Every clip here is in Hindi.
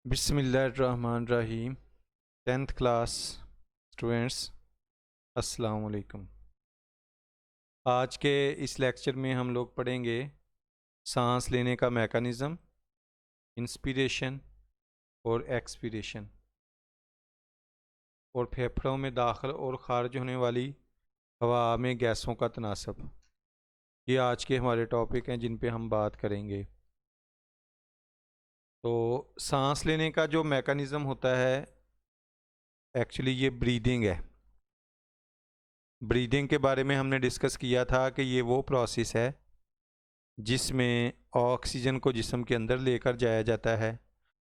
बिस्मिल्लाहिर्रहमानिर्रहीम। 10th क्लास स्टूडेंट्स, अस्सलाम वालेकुम। आज के इस लेक्चर में हम लोग पढ़ेंगे सांस लेने का मैकेनिज़्म, इंस्पिरेशन और एक्सपीरेशन, और फेफड़ों में दाखिल और ख़ारिज होने वाली हवा में गैसों का तनासब। ये आज के हमारे टॉपिक हैं जिन पे हम बात करेंगे। तो सांस लेने का जो मैकेनिज़्म होता है, एक्चुअली ये ब्रीदिंग है। ब्रीदिंग के बारे में हमने डिस्कस किया था कि ये वो प्रोसेस है जिसमें ऑक्सीजन को जिस्म के अंदर लेकर जाया जाता है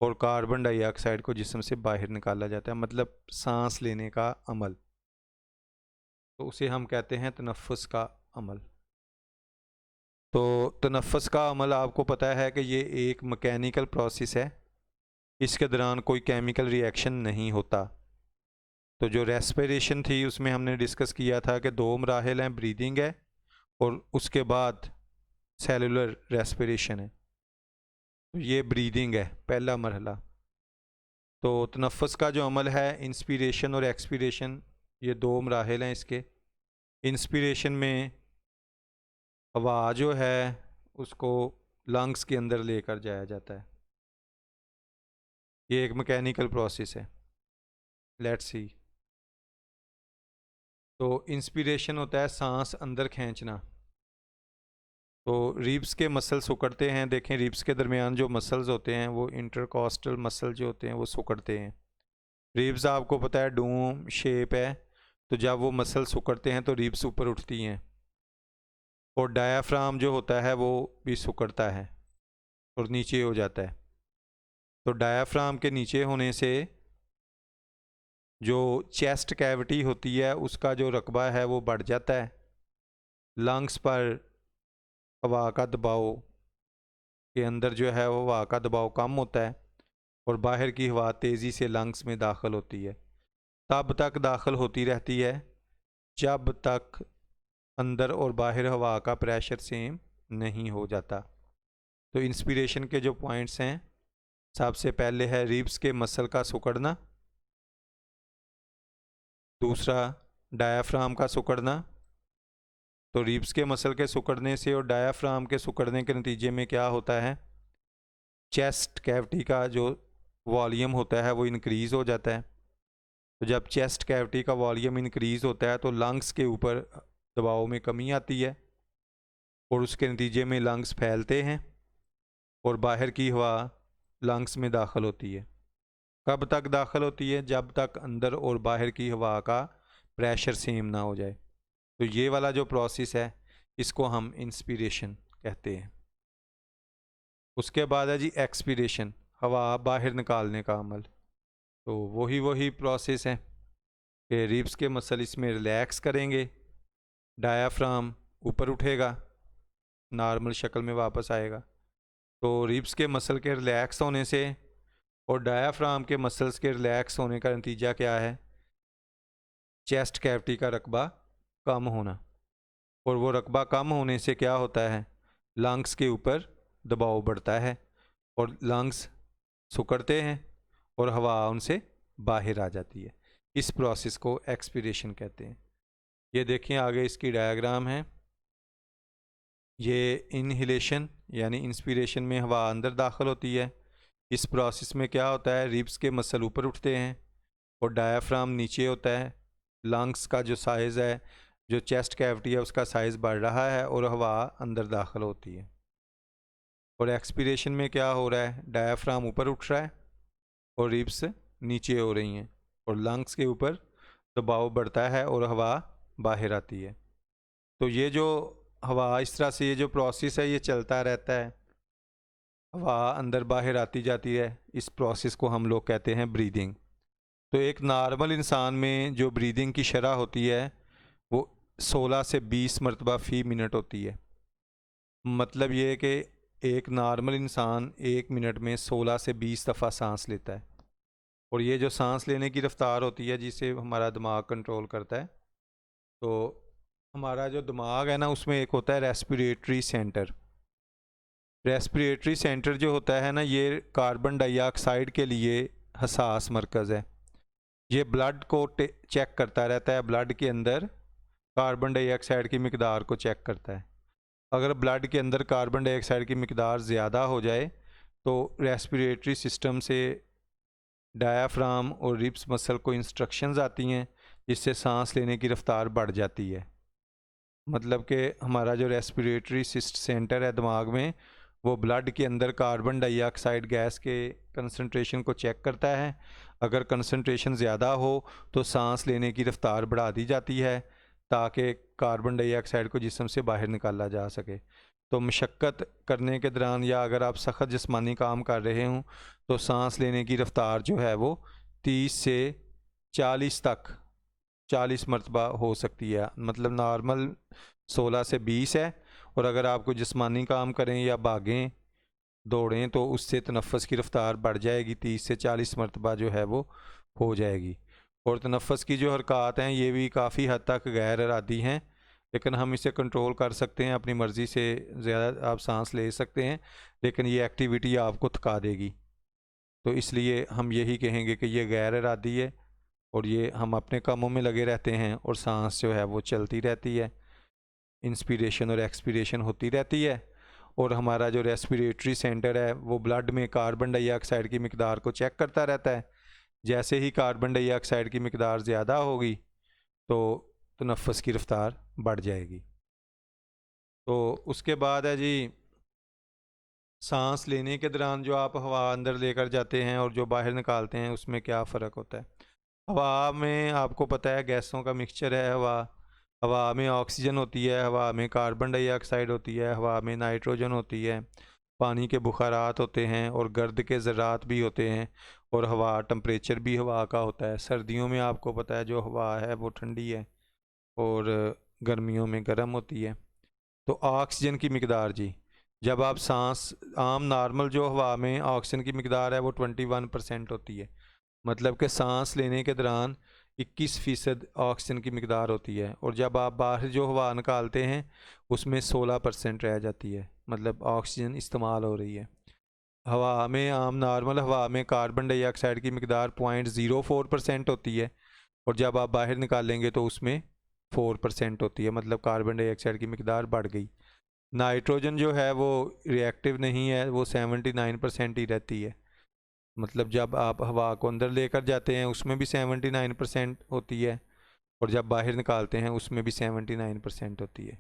और कार्बन डाइऑक्साइड को जिस्म से बाहर निकाला जाता है, मतलब सांस लेने का अमल। तो उसे हम कहते हैं तनफ़्फ़ुस का अमल। तो तनफ़्फ़ुस का अमल आपको पता है कि ये एक मैकेनिकल प्रोसेस है, इसके दौरान कोई केमिकल रिएक्शन नहीं होता। तो जो रेस्पिरेशन थी उसमें हमने डिस्कस किया था कि दो मराहिल हैं, ब्रीदिंग है और उसके बाद सेलुलर रेस्पिरेशन है। तो ये ब्रीदिंग है पहला मरहला। तो तनफ़्फ़ुस का जो अमल है, इंस्पिरेशन और एक्सपीरेशन, ये दो मराहिल हैं इसके। इंस्पिरेशन में हवा जो है उसको लंग्स के अंदर लेकर जाया जाता है। ये एक मैकेनिकल प्रोसेस है। Let's see. तो इंस्पिरेशन होता है सांस अंदर खींचना। तो रिब्स के मसल्स सिकुड़ते हैं। देखें, रिब्स के दरमियान जो मसल्स होते हैं वो इंटरकॉस्टल मसल जो होते हैं वो सिकुड़ते हैं। रिब्स आपको पता है डूम शेप है, तो जब वो मसल सिकुड़ते हैं तो रिब्स ऊपर उठती हैं। और डायाफ्राम जो होता है वो भी सिकुड़ता है और नीचे हो जाता है। तो डायाफ्राम के नीचे होने से जो चेस्ट कैविटी होती है उसका जो रकबा है वो बढ़ जाता है। लंग्स पर हवा का दबाव के अंदर जो है वो हवा का दबाव कम होता है और बाहर की हवा तेज़ी से लंग्स में दाखिल होती है। तब तक दाखिल होती रहती है जब तक अंदर और बाहर हवा का प्रेशर सेम नहीं हो जाता। तो इंस्पिरेशन के जो पॉइंट्स हैं, सबसे पहले है रिब्स के मसल का सिकुड़ना, दूसरा डायाफ्राम का सिकुड़ना। तो रिब्स के मसल के सिकुड़ने से और डायाफ्राम के सिकुड़ने के नतीजे में क्या होता है, चेस्ट कैविटी का जो वॉल्यूम होता है वो इंक्रीज़ हो जाता है। तो जब चेस्ट कैविटी का वॉल्यूम इंक्रीज़ होता है तो लंग्स के ऊपर दबाव में कमी आती है और उसके नतीजे में लंग्स फैलते हैं और बाहर की हवा लंग्स में दाखिल होती है। कब तक दाखिल होती है? जब तक अंदर और बाहर की हवा का प्रेशर सेम ना हो जाए। तो ये वाला जो प्रोसेस है इसको हम इंस्पिरेशन कहते हैं। उसके बाद है जी एक्सपीरेशन, हवा बाहर निकालने का अमल। तो वही प्रोसेस है कि रिब्स के मसल इसमें रिलैक्स करेंगे, डायाफ्राम ऊपर उठेगा, नॉर्मल शक्ल में वापस आएगा। तो रिब्स के मसल के रिलैक्स होने से और डायाफ्राम के मसल्स के रिलैक्स होने का नतीजा क्या है, चेस्ट कैविटी का रकबा कम होना। और वो रकबा कम होने से क्या होता है, लंग्स के ऊपर दबाव बढ़ता है और लंग्स सिकुड़ते हैं और हवा उनसे बाहर आ जाती है। इस प्रोसेस को एक्सपीरेशन कहते हैं। ये देखिए आगे इसकी डायग्राम है। ये इनहिलेशन यानी इंस्पिरेशन में हवा अंदर दाखिल होती है। इस प्रोसेस में क्या होता है, रिब्स के मसल ऊपर उठते हैं और डायाफ्राम नीचे होता है। लंग्स का जो साइज़ है, जो चेस्ट कैविटी है उसका साइज़ बढ़ रहा है और हवा अंदर दाखिल होती है। और एक्सपीरेशन में क्या हो रहा है, डायाफ्राम ऊपर उठ रहा है और रिब्स नीचे हो रही हैं और लंग्स के ऊपर दबाव बढ़ता है और हवा बाहर आती है। तो ये जो हवा इस तरह से ये जो प्रोसेस है ये चलता रहता है, हवा अंदर बाहर आती जाती है। इस प्रोसेस को हम लोग कहते हैं ब्रीदिंग। तो एक नॉर्मल इंसान में जो ब्रीदिंग की शरह होती है वो 16 से 20 मरतबा फ़ी मिनट होती है। मतलब ये है कि एक नॉर्मल इंसान 1 मिनट में 16 से 20 दफ़ा सांस लेता है। और ये जो सांस लेने की रफ्तार होती है जिसे हमारा दिमाग कंट्रोल करता है, तो हमारा जो दिमाग है ना उसमें एक होता है रेस्पिरेटरी सेंटर। रेस्पिरेटरी सेंटर जो होता है ना, ये कार्बन डाइऑक्साइड के लिए हसास मरकज़ है। ये ब्लड को चेक करता रहता है, ब्लड के अंदर कार्बन डाइऑक्साइड की मिकदार को चेक करता है। अगर ब्लड के अंदर कार्बन डाइऑक्साइड की मिकदार ज़्यादा हो जाए तो रेस्पिरेटरी सिस्टम से डायाफ्राम और रिब्स मसल को इंस्ट्रक्शंस आती हैं, जिससे सांस लेने की रफ्तार बढ़ जाती है। मतलब कि हमारा जो रेस्पिरेटरी सेंटर है दिमाग में, वो ब्लड के अंदर कार्बन डाइऑक्साइड गैस के कंसंट्रेशन को चेक करता है। अगर कंसंट्रेशन ज़्यादा हो तो सांस लेने की रफ्तार बढ़ा दी जाती है, ताकि कार्बन डाइऑक्साइड को जिस्म से बाहर निकाला जा सके। तो मशक्क़त करने के दौरान या अगर आप सख्त जिस्मानी काम कर रहे हों तो सांस लेने की रफ्तार जो है वो 30 से 40 तक 40 मरतबा हो सकती है। मतलब नॉर्मल 16 से 20 है, और अगर आप कोई जिस्मानी काम करें या भागें दौड़ें तो उससे तनफ़्फ़ुस की रफ्तार बढ़ जाएगी, 30 से 40 मरतबा जो है वो हो जाएगी। और तनफ़्फ़ुस की जो हरकत हैं ये भी काफ़ी हद तक गैर इरादी हैं, लेकिन हम इसे कंट्रोल कर सकते हैं। अपनी मर्ज़ी से ज़्यादा आप सांस ले सकते हैं, लेकिन ये एक्टिविटी आपको थका देगी। तो इसलिए हम यही कहेंगे कि ये गैर इरादी है, और ये हम अपने कामों में लगे रहते हैं और सांस जो है वो चलती रहती है, इंस्पिरेशन और एक्सपिरेशन होती रहती है। और हमारा जो रेस्पिरेटरी सेंटर है वो ब्लड में कार्बन डाइऑक्साइड की मिकदार को चेक करता रहता है। जैसे ही कार्बन डाइऑक्साइड की मिकदार ज़्यादा होगी तो तनफ़्फ़ुस की रफ्तार बढ़ जाएगी। तो उसके बाद है जी, सांस लेने के दौरान जो आप हवा अंदर लेकर जाते हैं और जो बाहर निकालते हैं उसमें क्या फ़र्क होता है। हवा में आपको पता है गैसों का मिक्सचर है। हवा में ऑक्सीजन होती है, हवा में कार्बन डाइऑक्साइड होती है, हवा में नाइट्रोजन होती है, पानी के बुखारात होते हैं और गर्द के ज़रात भी होते हैं, और हवा टेम्परेचर भी हवा का होता है। सर्दियों में आपको पता है जो हवा है वो ठंडी है और गर्मियों में गर्म होती है। तो ऑक्सीजन की मिकदार जी, जब आप सांस आम नॉर्मल जो हवा में ऑक्सीजन की मिकदार है वो 21% होती है। मतलब कि सांस लेने के दौरान 21% ऑक्सीजन की मिकदार होती है, और जब आप बाहर जो हवा निकालते हैं उसमें 16% रह जाती है। मतलब ऑक्सीजन इस्तेमाल हो रही है। हवा में आम नॉर्मल हवा में कार्बन डाइऑक्साइड की मिकदार 0.04% होती है, और जब आप बाहर निकालेंगे तो उसमें 4% होती है। मतलब कार्बन डाइऑक्साइड की मिकदार बढ़ गई। नाइट्रोजन जो है वो रिएक्टिव नहीं है, वो 79% ही रहती है। मतलब जब आप हवा को अंदर लेकर जाते हैं उसमें भी 79% होती है, और जब बाहर निकालते हैं उसमें भी 79% होती है।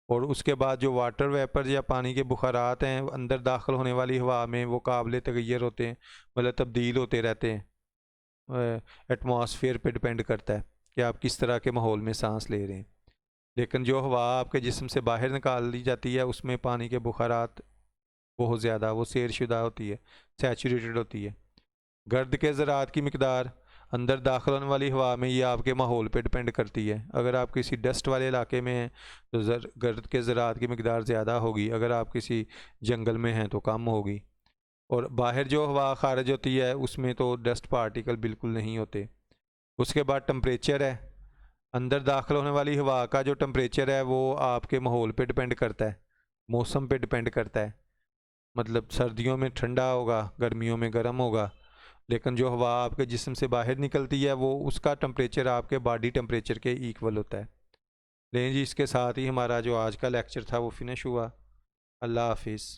और उसके बाद जो वाटर वेपर या पानी के बुखारात हैं अंदर दाखिल होने वाली हवा में, वो काबिल तगैर होते हैं, मतलब तब्दील होते रहते हैं। एटमॉस्फेयर पे डिपेंड करता है कि आप किस तरह के माहौल में सांस ले रहे हैं। लेकिन जो हवा आपके जिस्म से बाहर निकाल दी जाती है उसमें पानी के बुखारात बहुत ज़्यादा, वो सैरशुदा होती है, सैचुरेटेड होती है। गर्द के ज़रात की मिकदार अंदर दाखिल होने वाली हवा में ये आपके माहौल पे डिपेंड करती है। अगर आप किसी डस्ट वाले इलाके में हैं तो गर्द के ज़रात की मिकदार ज़्यादा होगी, अगर आप किसी जंगल में हैं तो कम होगी। और बाहर जो हवा खारिज होती है उसमें तो डस्ट पार्टिकल बिल्कुल नहीं होते। उसके बाद टम्परेचर है। अंदर दाखिल होने वाली हवा का जो टम्परेचर है वो आपके माहौल पे डिपेंड करता है, मौसम पे डिपेंड करता है। मतलब सर्दियों में ठंडा होगा, गर्मियों में गर्म होगा। लेकिन जो हवा आपके जिस्म से बाहर निकलती है वो उसका टम्परेचर आपके बॉडी टम्परेचर के इक्वल होता है। लेकिन जी इसके साथ ही हमारा जो आज का लेक्चर था वो फिनिश हुआ। अल्लाह हाफिज़।